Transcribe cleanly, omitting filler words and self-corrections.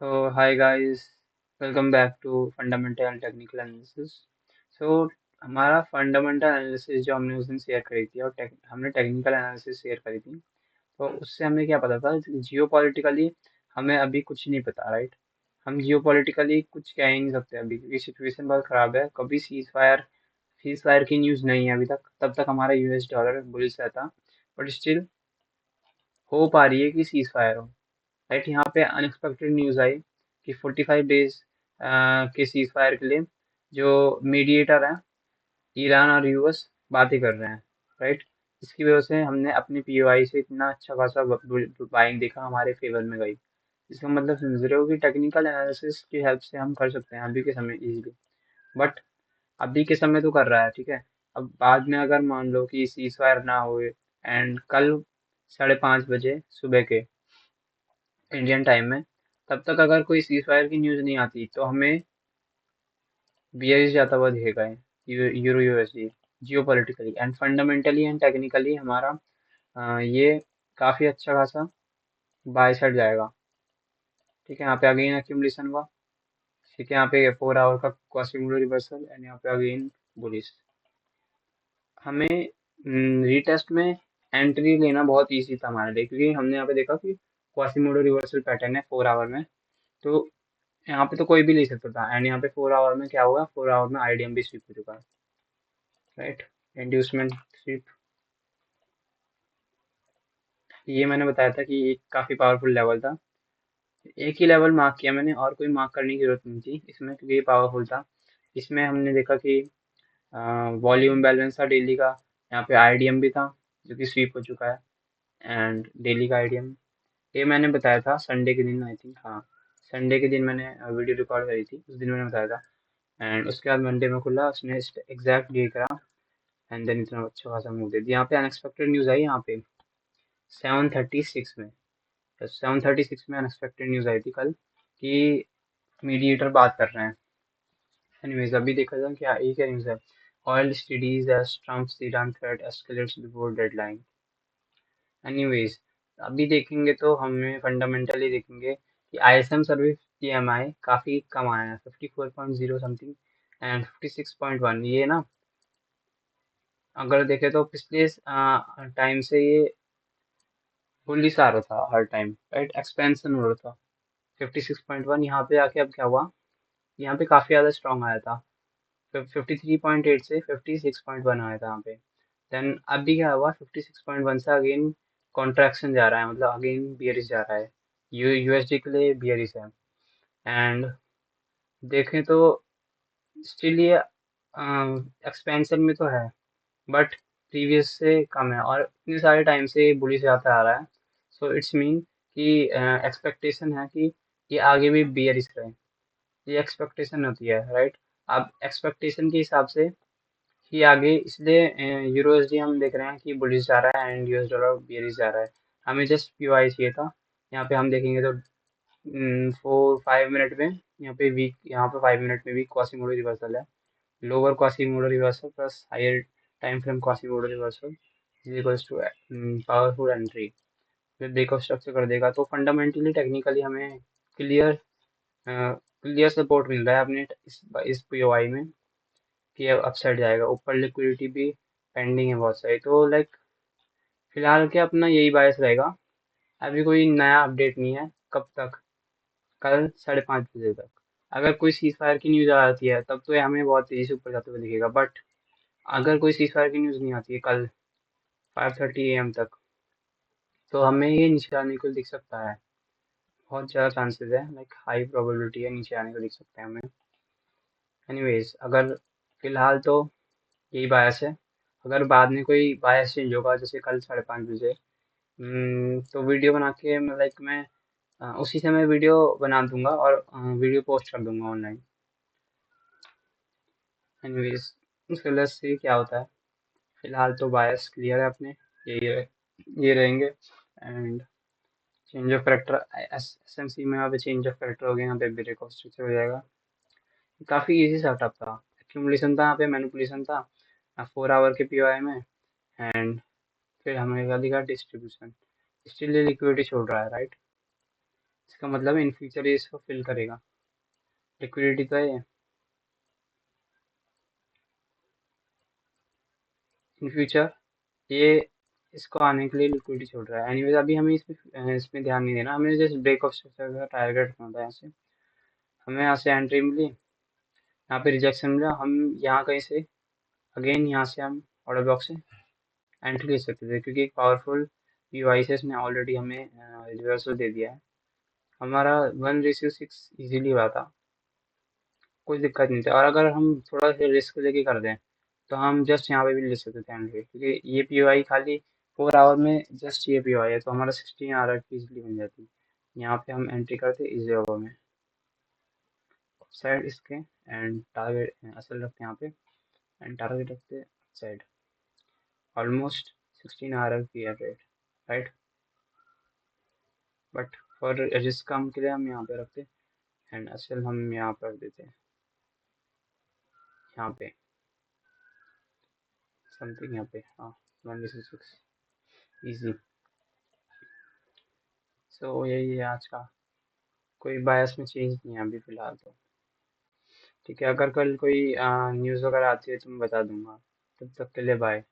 So, hi guys, welcome back to Fundamental and Technical Analysis. So, हमारा fundamental analysis जो हमने उस दिन शेयर करी थी और हमने टेक्निकल एनालिसिस शेयर करी थी, तो उससे हमें क्या पता था जियो पॉलिटिकली हमें अभी कुछ नहीं पता, राइट? हम जियो पॉलिटिकली कुछ कह ही नहीं सकते अभी क्योंकि सिचुएशन बहुत ख़राब है। कभी सीज फायर की न्यूज़ नहीं है अभी तक, तब तक हमारा यूएस डॉलर बुलिश रहता, बट स्टिल हो पा रही है कि सीज फायर हो। राइट, यहाँ पे अनएक्सपेक्टेड न्यूज़ आई कि 45 डेज के सीज फायर के लिए जो मीडिएटर है, ईरान और यूएस बातें कर रहे हैं। राइट, इसकी वजह से हमने अपनी पीओआई से इतना अच्छा खासा बाइंग देखा, हमारे फेवर में गई। इसका मतलब समझ रहे हो कि टेक्निकल एनालिसिस की हेल्प से हम कर सकते हैं अभी के समय इजीली। बट अभी के समय तो कर रहा है, ठीक है। अब बाद में अगर मान लो कि सीज फायर ना हुए एंड कल 5:30 बजे सुबह के इंडियन टाइम में, तब तक अगर कोई सीज फायर की न्यूज़ नहीं आती तो हमें बीआईएस जाता हुआ दिखेगा euro USD Jio politically and fundamentally and technically हमारा ये काफ़ी अच्छा खासा बाय साइड जाएगा। ठीक है, यहाँ पे अगेन एक्यूमुलेशन हुआ। ठीक है, यहाँ पे 4 आवर का क्वासीमोडो रिवर्सल एंड यहाँ पे अगेन बुलिश। हमें रीटेस्ट में एंट्री लेना बहुत इजी था हमारे लिए क्योंकि हमने यहाँ पे देखा कि क्वासीमोडो रिवर्सल पैटर्न है 4 आवर में। तो यहाँ पे तो कोई भी ले सकता था एंड यहाँ पे 4 आवर में क्या हुआ, 4 आवर में आईडीएम भी स्वीप हो चुका है। राइट, इंड्यूसमेंट स्वीप, ये मैंने बताया था कि एक काफी पावरफुल लेवल था। एक ही लेवल मार्क किया मैंने और कोई मार्क करने की जरूरत नहीं थी इसमें क्योंकि ये पावरफुल था। इसमें हमने देखा कि वॉल्यूम बैलेंस था डेली का, यहाँ पे आईडीएम भी था जो कि स्वीप हो चुका है एंड डेली का आईडीएम। ये मैंने बताया था संडे के दिन, आई थिंक, हाँ, संडे के दिन मैंने वीडियो रिकॉर्ड करी थी, उस दिन मैंने बताया था। एंड उसके बाद मंडे में खुला, उसने एग्जैक्ट ये करा एंड देन इतना अच्छा खासा मूव दे दिया। यहाँ पे अनएक्सपेक्टेड न्यूज़ आई यहाँ पे 7:36 में। 7:36 में अनएक्सपेक्टेड न्यूज़ आई थी कल कि मीडिएटर बात कर रहे हैं। एनीवेज, अभी देखा जाए क्या ये क्या न्यूज़ है। Oil studies as Trump's Iran threat escalates before deadline. Anyways, अभी देखेंगे तो हमें फंडामेंटली देखेंगे कि आईएसएम सर्विस पीएमआई काफ़ी कम आया है, 54.0 समथिंग एंड 56.1। ये ना अगर देखें तो पिछले टाइम से ये बुलिश आ रहा था हर टाइम, राइट, एक्सपेंशन हो रहा था। 56.1 यहाँ पे आके अब क्या हुआ, यहाँ पे काफी ज्यादा स्ट्रांग आया था। 53.8 से 56.1 आया था यहाँ पे। देन अभी क्या हुआ, 56.1 से अगेन कॉन्ट्रैक्शन जा रहा है, मतलब अगेन बियरिश जा रहा है। यूएसडी के लिए बियरिश है एंड देखें तो स्टिल ये एक्सपेंशन में तो है बट प्रीवियस से कम है और इतने सारे टाइम से बुलिश जाता आ रहा है। सो इट्स मीन कि एक्सपेक्टेशन है कि ये आगे भी बियरिश रहे। ये एक्सपेक्टेशन होती है, राइट। अब एक्सपेक्टेशन के हिसाब से ही आगे, इसलिए यूरो एसडी हम देख रहे हैं कि बुलिश जा रहा है एंड यूएस डॉलर बियरिश जा रहा है। हमें जस्ट पीओआई चाहिए था। यहाँ पे हम देखेंगे तो 4-5 मिनट में यहाँ पे वीक, यहाँ पे 5 मिनट में भी क्वासीमोडो रिवर्सल है। Lower quasimodo reversal plus higher time frame quasimodo reversal is equals to powerful entry. फिर ब्रेकआउट स्ट्रक्चर कर देगा तो फंडामेंटली टेक्निकली हमें क्लियर क्लियर सपोर्ट मिल रहा है अपने इस पीओआई में कि अब अपसाइड जाएगा। ऊपर लिक्विडिटी भी पेंडिंग है बहुत सारी, तो लाइक फिलहाल के अपना यही बायस रहेगा। अभी कोई नया अपडेट नहीं है कब तक, कल 5:30 बजे तक। अगर कोई सीज फायर की न्यूज़ आ जाती है तब तो ये हमें बहुत तेजी से ऊपर जाते हुए दिखेगा, बट अगर कोई सीज फायर की न्यूज़ नहीं आती है कल 5:30 AM तक, तो हमें ये नीचे आने को दिख सकता है। बहुत ज़्यादा चांसेस है, लाइक हाई प्रोबेबिलिटी है नीचे आने को दिख सकता है हमें। एनीवेज, अगर फिलहाल तो यही बायस है। अगर बाद में कोई बायस चेंज होगा जैसे कल 5:30 बजे, तो वीडियो बना के मैं उसी समय वीडियो बना दूंगा और वीडियो पोस्ट कर दूंगा ऑनलाइन। एनीवेज, उसके वजह से क्या होता है, फिलहाल तो बायस क्लियर है अपने, ये रहेंगे। And change of character SMC में यहाँ पे चेंज ऑफ करेक्टर हो गया, यहाँ पे ब्रेक ऑफ स्ट्रक्चर हो जाएगा। काफी इजी सेटअप था, एक्यूमुलेशन था, यहाँ पे मैनिपुलेशन था 4 आवर के पीओआई में एंड फिर हमें दिखा डिस्ट्रीब्यूशन। स्टिल लिक्विडिटी छोड़ रहा है, राइट। इसका मतलब इन फ्यूचर ये इसको फिल करेगा। लिक्विडिटी तो है ये। इन फ्यूचर ये इसको आने के लिए लिक्विडिटी छोड़ रहा है। एनीवेज अभी हमें इसमें ध्यान नहीं देना, हमें जस्ट ब्रेक ऑफ स्ट्रक्चर का टारगेट रखना था यहाँ से। हमें यहाँ से एंट्री मिली, यहाँ पे रिजेक्शन मिला, हम यहाँ कहीं से अगेन यहाँ से हम ऑर्डर ब्लॉक से एंट्री ले सकते थे, क्योंकि एक पावरफुल पीवाई से इसने ऑलरेडी हमें रिवर्सल दे दिया है। हमारा 1:6 इजीली हुआ था, कोई दिक्कत नहीं थी। और अगर हम थोड़ा सा रिस्क लेके कर दें तो हम जस्ट यहाँ पे भी ले सकते थे एंट्री, क्योंकि ये पीवाई खाली 4 आवर में जस्ट ये पीवाई है, तो हमारा 16 आवर की इजीली बन जाती। यहाँ पे हम एंट्री करते इजी आवर में, साइड इसके एंड टारगेट असल रखते हैं यहाँ पे, एंड टारगेट रखते साइड ऑलमोस्ट 16 आवर की है rate, right. But for risk कम के लिए हम यहाँ पे रखते, एंड असल हम यहाँ पर रख देते हैं यहाँ पे समथिंग, यहाँ पे हाँ 1:6 इजी। सो यही है आज का, कोई बायस में चेंज नहीं है अभी फिलहाल तो। ठीक है, अगर कल कोई न्यूज़ वगैरह आती है तो मैं बता दूंगा। तब तक के लिए बाय।